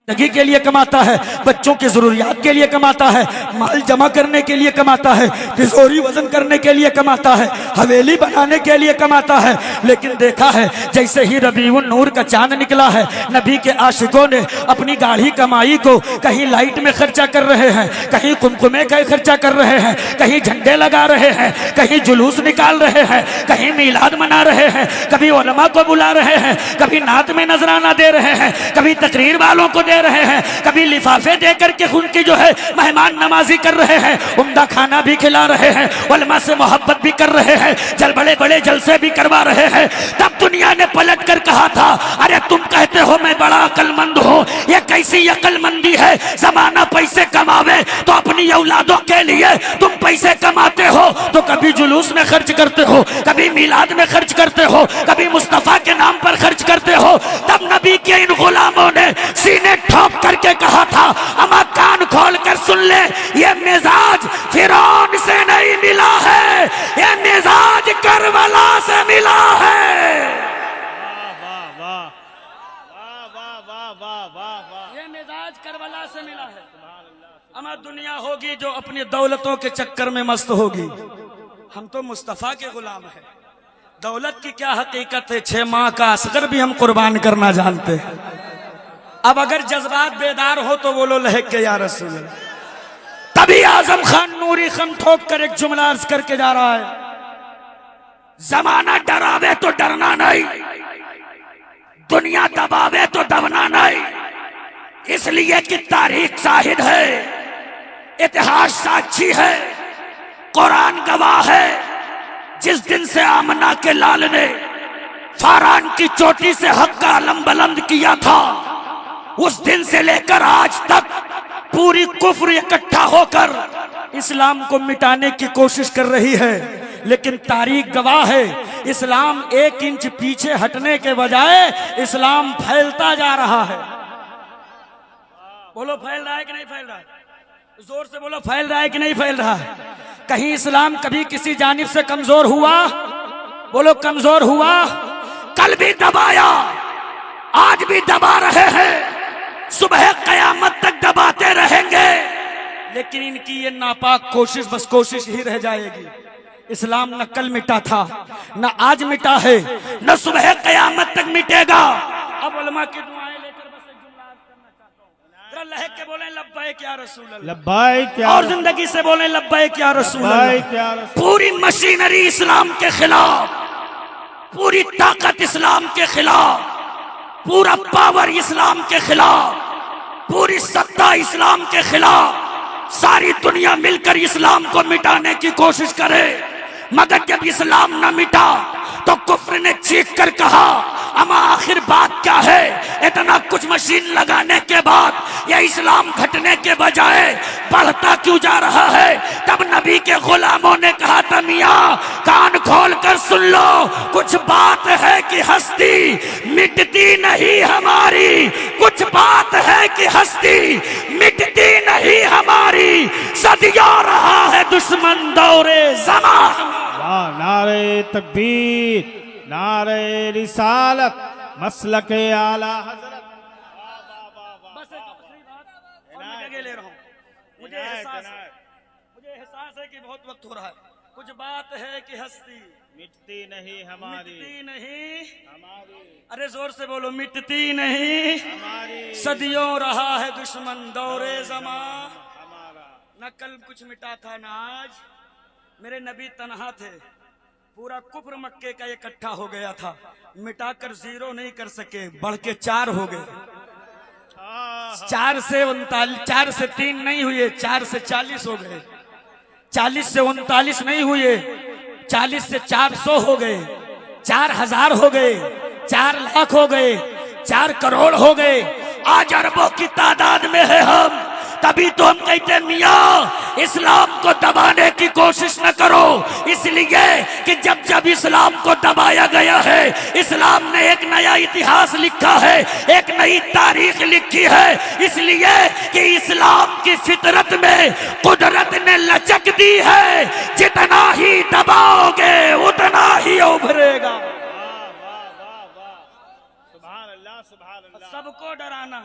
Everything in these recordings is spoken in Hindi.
जिंदगी के लिए कमाता है, बच्चों की जरूरियात के लिए कमाता है, माल जमा करने के लिए कमाता है, तिजोरी वजन करने के लिए कमाता है, हवेली बनाने के लिए कमाता है। लेकिन देखा है जैसे ही रबीउन नूर का चांद निकला है, नबी के आशिकों ने अपनी गाढ़ी कमाई को कहीं लाइट में खर्चा कर रहे हैं, कहीं कुमकुमे का खर्चा कर रहे हैं, कहीं झंडे लगा रहे हैं, कहीं जुलूस निकाल रहे हैं, कहीं मीलाद मना रहे हैं, कभी उलमा को बुला रहे हैं, कभी नात में नजराना दे रहे हैं, कभी तकरीर वालों को दे रहे हैं, कभी लिफाफे दे करके उनकी जो है मेहमान नवाजी कर रहे हैं, उम्दा खाना भी खिला रहे हैं, उलमा से मोहब्बत भी कर रहे हैं, बड़े बड़े जलसे भी करवा रहे हैं। तब दुनिया ने पलट कर कहा था, अरे तुम कहते हो मैं बड़ा अक्लमंद हूँ, ये कैसी अक्लमंदी है? जमाना पैसे कमावे तो अपनी औलादों के लिए तुम पैसे कमाते हो तो कभी जुलूस में खर्च करते हो, कभी मिलाद में खर्च करते हो, कभी मुस्तफा के नाम पर खर्च करते हो। तब नबी के इन गुलामों ने सीने ठोक करके कहा था, अमा कान खोल कर सुन ले, ये मिजाज फिरौन से नहीं मिला है, ये मिजाज करबला से मिला है। ये मिजाज करबला से मिला है। अमा दुनिया होगी जो अपनी दौलतों के चक्कर में मस्त होगी, हम तो मुस्तफा के गुलाम हैं। दौलत की क्या हकीकत है? 6 माह का असगर भी हम कुर्बान करना जानते हैं। अब अगर जज्बात बेदार हो तो बोलो लहक के या रसूल अल्लाह। तभी आजम खान नूरी खम ठोक कर एक जुमला अर्ज करके जा रहा है, जमाना डरावे तो डरना नहीं, दुनिया दबावे तो दबना नहीं, इसलिए कि तारीख शाहिद है, इतिहास साक्षी है, कुरान गवाह है। जिस दिन से आमना के लाल ने फारान की चोटी से हक का अलम बुलंद किया था, उस दिन से लेकर आज तक पूरी कुफ्र इकट्ठा होकर इस्लाम को मिटाने की कोशिश कर रही है। लेकिन तारीख गवाह है, इस्लाम 1 इंच पीछे हटने के बजाय इस्लाम फैलता जा रहा है। बोलो फैल रहा है कि नहीं फैल रहा है? जोर से बोलो, फैल रहा है कि नहीं फैल रहा है? कहीं इस्लाम कभी किसी जानिब से कमजोर हुआ? बोलो कमजोर हुआ? कल भी दबाया, आज भी दबा रहे हैं, सुबह कयामत तक दबाते रहेंगे। लेकिन इनकी ये नापाक कोशिश बस कोशिश ही रह जाएगी। इस्लाम न कल मिटा था, न आज मिटा है, न सुबह कयामत तक मिटेगा। अब उलमा की दुआएं लेकर बस एक जुमला अर्ज करना चाहता हूं। जरा लहक के बोलें लब्बैक या रसूल अल्लाह, लब्बैक या, और जिंदगी से बोलें लब्बैक या रसूल अल्लाह। पूरी मशीनरी इस्लाम के खिलाफ, पूरी ताकत इस्लाम के खिलाफ, पूरा पावर इस्लाम के खिलाफ, पूरी सत्ता इस्लाम के खिलाफ, सारी दुनिया मिलकर इस्लाम को मिटाने की कोशिश करे। मगर जब इस्लाम न मिटा तो कुफ्र ने चीख कर कहा, अमा आखिर बात क्या है? इतना कुछ मशीन लगाने के बाद यह इस्लाम घटने के बजाय बढ़ता क्यों जा रहा है? तब नबी के गुलामों ने कहा था, मियां कान खोल कर सुन लो, कुछ बात है कि हस्ती मिटती नहीं हमारी, कुछ बात है कि हस्ती मिटती नहीं हमारी, सदियों रहा है दुश्मन दौरे ज़मां। नारे तकबीर, नारे रिसालत, मसलके आला हजरत। बस एक आखिरी बात और मैं जगह ले रहा हूं। मुझे एहसास है कि बहुत वक्त हो रहा है। कुछ बात है कि हस्ती मिटती नहीं हमारी, मिटती नहीं हमारी, अरे जोर से बोलो, मिटती नहीं हमारी, सदियों रहा है दुश्मन दौरे ज़मां। हमारा। न कल कुछ मिटा था न आज, मेरे नबी तन्हा थे, पूरा कुफ्र मक्के का इकट्ठा हो गया था, मिटाकर 0 नहीं कर सके, बढ़ के 4 हो गए। 4 से 3 नहीं हुए, 4 से 40 हो गए, 40 से 39 नहीं हुए, 40 से 400 हो गए, 4000 हो गए, 4 लाख हो गए, 4 करोड़ हो गए, आज अरबों की तादाद में है हम। तभी तो हम कहते हैं, मियां इस्लाम को दबाने की कोशिश न करो, इसलिए कि जब जब इस्लाम को दबाया गया है, इस्लाम ने एक नया इतिहास लिखा है, एक नई तारीख लिखी है, इसलिए कि इस्लाम की फितरत में कुदरत ने लचक दी है, जितना ही दबाओगे उतना ही उभरेगा। सबको डराना,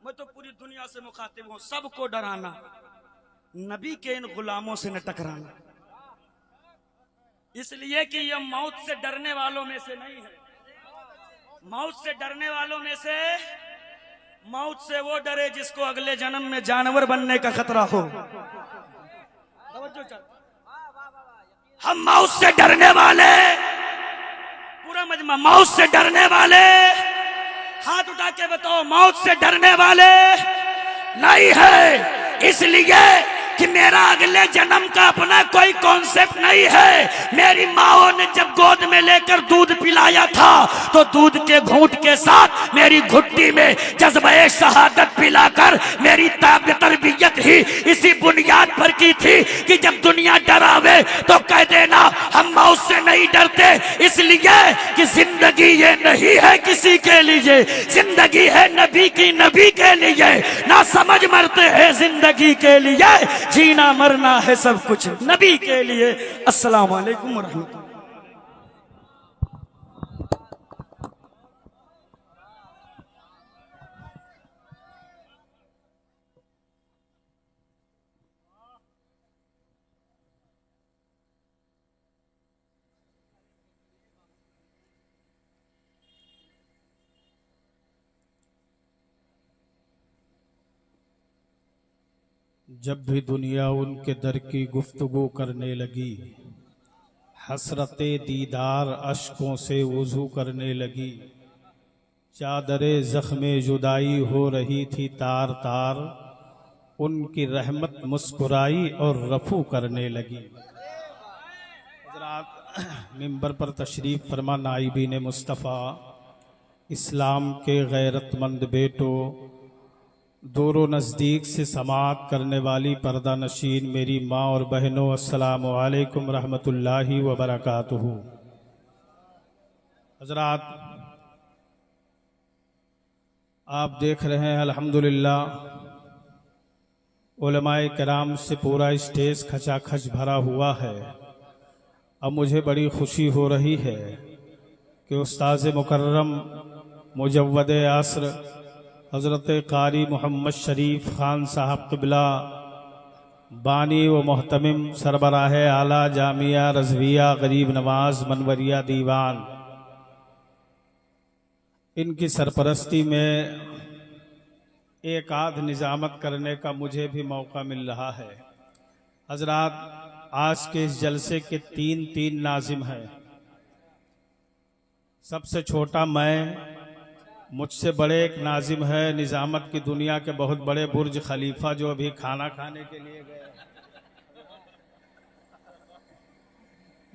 मैं तो पूरी दुनिया से मुखातिब हूं, सबको डराना, नबी के इन गुलामों से न टकराना, इसलिए कि यह मौत से डरने वालों में से नहीं है। मौत से डरने वालों में से, मौत से वो डरे जिसको अगले जन्म में जानवर बनने का खतरा हो। हम मौत से डरने वाले, पूरा मजमा मौत से डरने वाले, हाथ उठा के बताओ, मौत से डरने वाले नहीं है। इसलिए कि मेरा अगले जन्म का अपना कोई कॉन्सेप्ट नहीं है। मेरी माओ ने जब गोद में लेकर दूध पिलाया था तो दूध के घूंट के साथ मेरी घुट्टी में जज्बे शहादत पिलाकर मेरी तरबियत ही इसी बुनियाद पर की थी कि जब दुनिया डरावे तो कह देना हम मौत से नहीं डरते, इसलिए कि जिंदगी ये नहीं है किसी के लिए, जिंदगी है नबी की, नबी के लिए। ना समझ मरते हैं जिंदगी के लिए, जीना मरना है सब कुछ नबी के लिए। अस्सलाम वालेकुम रहमतुल्लाह। जब भी दुनिया उनके दर की गुफ्तगू करने लगी, हसरते दीदार अश्कों से वुजू करने लगी, चादरे ज़ख्मे जुदाई हो रही थी तार तार, उनकी रहमत मुस्कुराई और रफू करने लगी। हज़रात मिंबर पर तशरीफ़ फरमा नाइबीन मुस्तफ़ा, इस्लाम के गैरतमंद बेटों, दूरो नज़दीक से समाअत करने वाली पर्दा नशीन मेरी माँ और बहनों, अस्सलामु अलैकुम रहमतुल्लाहि व बरकातुहू। हज़रात आप देख रहे हैं अल्हम्दुलिल्लाह उलमाए किराम से पूरा स्टेज खचाखच भरा हुआ है। अब मुझे बड़ी खुशी हो रही है कि उस्ताज़ मुकर्रम मुजव्वद असर हज़रत कारी मोहम्मद शरीफ खान साहब क़िबला बानी व मोहतमिम सरबराह आला जामिया रज़विया गरीब नवाज मनवरिया दीवान, इनकी सरपरस्ती में एक आध निज़ामत करने का मुझे भी मौका मिल रहा है। हज़रात आज के इस जलसे के तीन नाजिम हैं। सबसे छोटा मैं, मुझसे बड़े एक नाजिम है निज़ामत की दुनिया के बहुत बड़े बुर्ज खलीफा, जो अभी खाना खाने के लिए गए,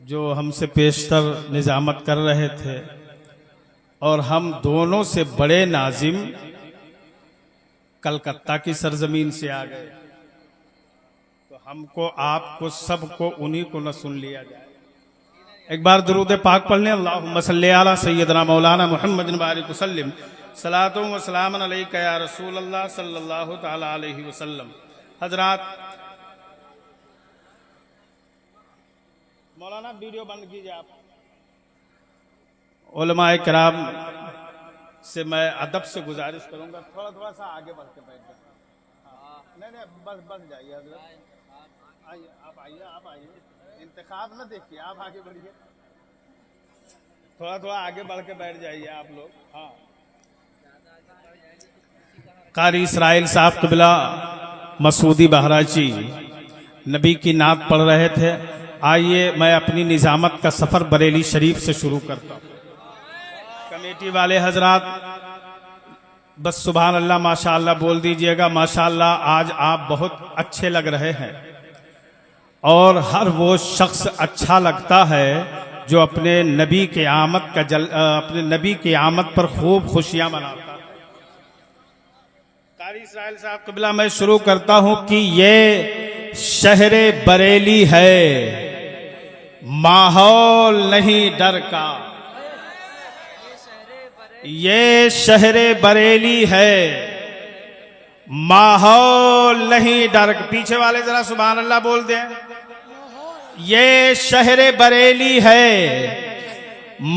जो हमसे पेशतर निज़ामत कर रहे थे। और हम दोनों से बड़े नाजिम कलकत्ता की सरजमीन से आ गए, तो हमको आपको सबको उन्हीं को न सुन लिया जाए। एक बार दुरूद पाक पढ़ लें, अल्लाहुम्मा सल्ली अला सय्यदना मौलाना मुहम्मद बारिक वसल्लिम सलातो व सलामन अलैका या रसूल अल्लाह सल्लल्लाहु तआला अलैहि वसल्लम। हजरात मौलाना वीडियो बंद कीजिए आप। उलमाए किराम से मैं अदब से गुजारिश करूंगा, थोड़ा सा आगे बढ़ के बैठ जाए। नहीं बस जाइए हजरत, आप आइए, इंतखाब न देखिए, आप आगे बढ़िए, थोड़ा आगे बढ़ के बैठ जाइए आप लोग। हाँ, कारी इसराइल साहब क़िबला मसूदी बहराची नबी की नात पढ़ रहे थे। आइए मैं अपनी निज़ामत का सफ़र बरेली शरीफ से शुरू करता हूँ। कमेटी वाले हजरात बस सुभान अल्लाह माशाअल्लाह बोल दीजिएगा। माशाअल्लाह आज आप बहुत अच्छे लग रहे हैं, और हर वो शख्स अच्छा लगता है जो अपने नबी के आमद का अपने नबी की आमद पर खूब खुशियां मनाता है। कारी इसराइल साहब क़िबला मैं शुरू करता हूं कि ये शहरे बरेली है, माहौल नहीं डर का। ये शहरे बरेली है, माहौल नहीं डर। पीछे वाले जरा सुभान अल्लाह बोल दें। ये शहरे बरेली है,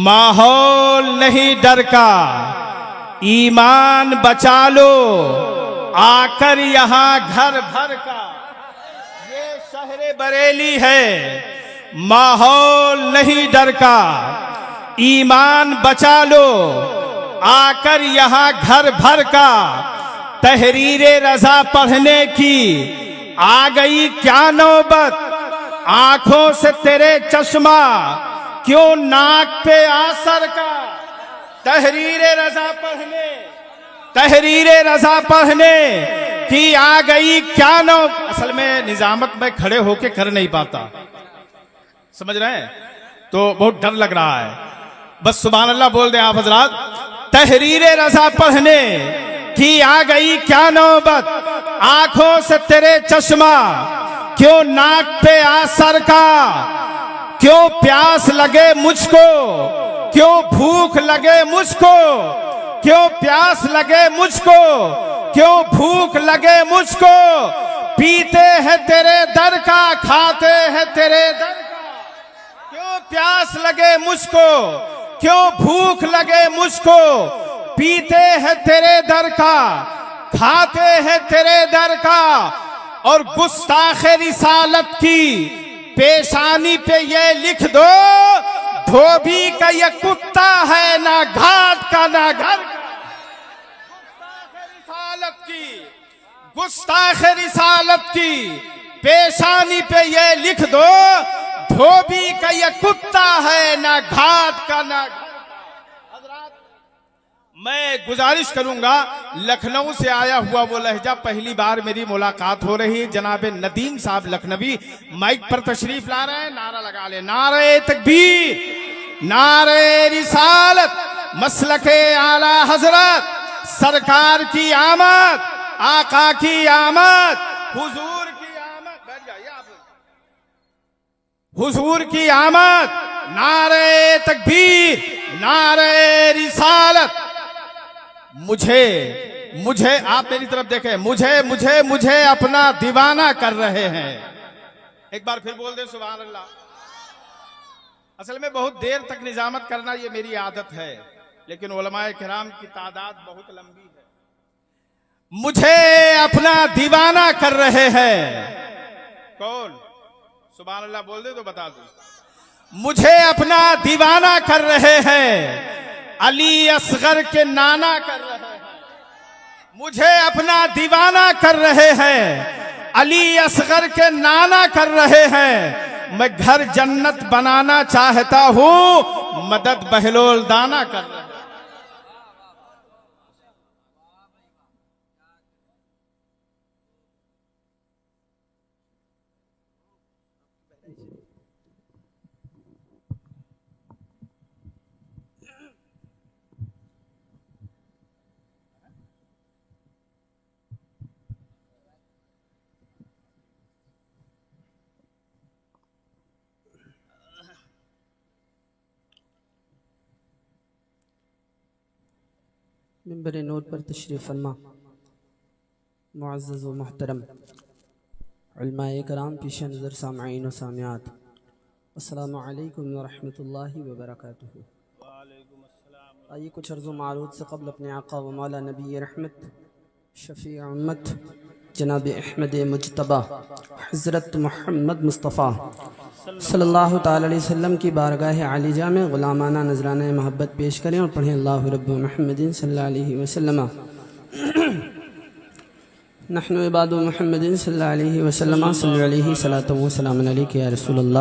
माहौल नहीं डर का। ईमान बचा लो, आकर यहाँ घर भर का। ये शहर बरेली है, माहौल नहीं डर का, ईमान बचा लो आकर यहाँ घर भर का। तहरीरे रजा पढ़ने की आ गई क्या नौबत, आंखों से तेरे चश्मा क्यों नाक पे आसर का। तहरीरे रजा पढ़ने की आ गई क्या नौबत। असल में निजामत में खड़े होके कर नहीं पाता, समझ रहे हैं, तो बहुत डर लग रहा है। बस सुभान अल्लाह बोल दे आप हजरात। तहरीरे रजा पढ़ने की आ गई क्या नौबत, आंखों से तेरे चश्मा क्यों नाक पे आसर का। क्यों प्यास लगे मुझको, क्यों भूख लगे मुझको, क्यों प्यास लगे मुझको, क्यों भूख लगे मुझको। पीते हैं तेरे दर का, खाते हैं तेरे दर का। क्यों प्यास लगे मुझको, क्यों भूख लगे मुझको। पीते हैं तेरे दर का, खाते हैं तेरे दर का। और गुस्ताखे रिसालत की पेशानी पे ये लिख दो, धोबी का ये कुत्ता है, ना घाट का ना घर का। गुस्ताखे रिसालत की पेशानी पे ये लिख दो, धोबी का ये कुत्ता है, ना घाट का ना घर का। मैं गुजारिश करूंगा, लखनऊ से आया हुआ वो लहजा, पहली बार मेरी मुलाकात हो रही है। जनाब नदीम साहब लखनवी माइक पर तशरीफ ला रहे हैं, नारा लगा ले, नारे तकबीर, नारे रिसालत, मसलके आला हजरत, सरकार की आमद, आका की आमद, हुजूर की आमद। बैठ जाइए आप, हुजूर की आमद, नारे तकबीर, नारे रिसालत। मुझे आप मेरी तरफ देखें, मुझे अपना दीवाना कर रहे हैं। एक बार फिर बोल दे सुभान अल्लाह। असल में बहुत देर तक निजामत करना ये मेरी आदत है, लेकिन उलमाए किराम की तादाद बहुत लंबी है। मुझे अपना दीवाना कर रहे हैं। कौन? सुभान अल्लाह बोल दे तो बता दूं। मुझे अपना दीवाना कर रहे हैं, अली असगर के नाना कर रहे हैं। मुझे अपना दीवाना कर रहे हैं, अली असगर के नाना कर रहे हैं। मैं घर जन्नत बनाना चाहता हूं, मदद बहलोल दाना कर रहे हैं। मिंबर नूर पर तशरीफ़ फरमा मुअज़्ज़ज़ व मुहतरम उलमाए कराम, पेश नज़र सामईन व सामियात, अस्सलामु अलैकुम व रहमतुल्लाहि व बरकातुहू। आइए कुछ अर्ज़ व मारूद से क़ब्ल अपने आका व मौला नबी रहमत, शफ़ी उम्मत, जनाब अहमद मुज्तबा हज़रत मुहम्मद मुस्तफ़ा सल्लल्लाहु तआला अलैहि वसल्लम की बारगाह आलिजा में ग़ुलामाना नजराना मोहब्बत पेश करें और पढ़ें अल्लाहु रब्बु मुहम्मदिन सल्लल्लाहु अलैहि वसल्लम नहनु इबादु मुहम्मदिन सल्लल्लाहु अलैहि वसल्लम सल्लल्लाहु अलैहि सलातु व सलामुन अलैका या रसूलल्लाह।